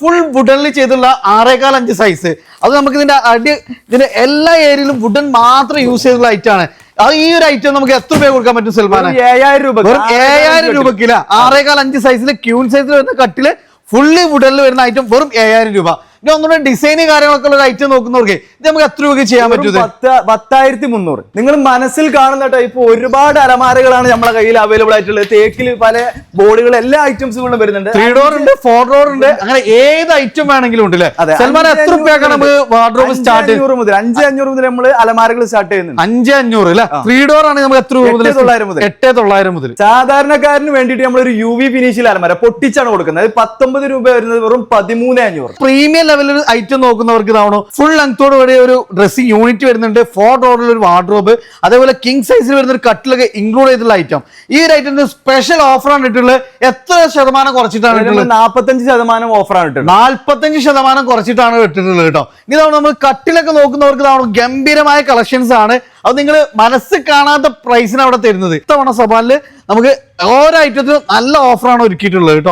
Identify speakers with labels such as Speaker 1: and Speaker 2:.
Speaker 1: Full വുഡനിൽ ചെയ്തുള്ള 6.5 size. അത് നമുക്ക് ഇതിന്റെ എല്ലാ ഏരിയയിലും വുഡൻ മാത്രം യൂസ് ചെയ്തുള്ള ഐറ്റം ആണ്. അത് ഈ ഒരു ഐറ്റം നമുക്ക് എത്ര രൂപ കൊടുക്കാൻ പറ്റും സൽമാൻ?
Speaker 2: 7,000 രൂപ.
Speaker 1: 7,000 രൂപക്കില്ല 6.5 സൈസില് ക്യൂൺ സൈസിൽ വരുന്ന കട്ടില് ഫുള്ളി വുഡനിൽ വരുന്ന ഐറ്റം വെറും 7,000 രൂപ. ഇനി ഒന്നുകൂടെ ഡിസൈന് കാര്യങ്ങളൊക്കെ ഉള്ള ഐറ്റം നോക്കുന്നവർക്ക് ഇത് നമുക്ക് എത്ര രൂപയ്ക്ക് ചെയ്യാൻ പറ്റും?
Speaker 2: 10,300. നിങ്ങൾ മനസ്സിൽ കാണുന്ന ടൈപ്പ് ഒരുപാട് അലമാരകളാണ് നമ്മളെ കയ്യിൽ അവൈലബിൾ ആയിട്ടുള്ളത്. തേക്കിൽ പല ബോർഡുകൾ എല്ലാ ഐറ്റംസുകളും വരുന്നുണ്ട്.
Speaker 1: 3 ഡോർ ഉണ്ട്, 4 ഡോർ ഉണ്ട്, അങ്ങനെ ഏത് ഐറ്റം വേണമെങ്കിലും ഉണ്ട് അല്ലേ? സൽമാൻ എത്ര രൂപയൊക്കെ നമുക്ക് വാർഡ്രോബ് സ്റ്റാർട്ട്
Speaker 2: 5,500 മുതൽ നമ്മൾ അലമാരകൾ സ്റ്റാർട്ട് ചെയ്യുന്നുണ്ട്.
Speaker 1: 5,500 അല്ലെ? 3 ഡോർ ആണ് നമുക്ക് എത്ര രൂപ? 8,900 മുതൽ.
Speaker 2: സാധാരണക്കാരന് വേണ്ടിയിട്ട് നമ്മളൊരു UV ഫിനിഷിൽ അലമാര പൊട്ടിച്ചാണ് കൊടുക്കുന്നത്. 19 രൂപ വരുന്നത് വെറും 13,500.
Speaker 1: പ്രീമിയം ലെവലിൽ ഐറ്റം നോക്കുന്നവർക്ക് ഇതാവണോ ഫുൾ ലെങ്തോട് കൂടി ഒരു ഡ്രസ്സിംഗ് യൂണിറ്റ് വരുന്നുണ്ട്. 4 ഡോറിൽ ഒരു വാർഡ്രോബ്, അതേപോലെ കിങ് സൈസിൽ വരുന്ന ഒരു കട്ടിലൊക്കെ ഇൻക്ലൂഡ് ചെയ്തിട്ടുള്ള ഐറ്റം. ഈ ഒരു ഐറ്റത്തിന് സ്പെഷ്യൽ ഓഫറാണ് ഇട്ടുള്ളത്. എത്ര ശതമാനം കുറച്ചിട്ടാണ് ഇട്ടുള്ളത്?
Speaker 2: 45% ഓഫറാണ് ഇട്ടുള്ളത്.
Speaker 1: 45% കുറച്ചിട്ടാണ് ഇട്ടിട്ടുള്ളത് കേട്ടോ. ഇതാണ് നമ്മൾ കട്ടിലൊക്കെ നോക്കുന്നവർക്ക് ഇതാവണോ ഗംഭീരമായ കളക്ഷൻസ് ആണ്. അത് നിങ്ങൾ മനസ്സ് കാണാത്ത പ്രൈസിന് അവിടെ തരുന്നത്. ഇത്തവണ സബാലില് നമുക്ക് ഓരോ ഐറ്റത്തിനും നല്ല ഓഫറാണ് ഒരുക്കിയിട്ടുള്ളത് കേട്ടോ.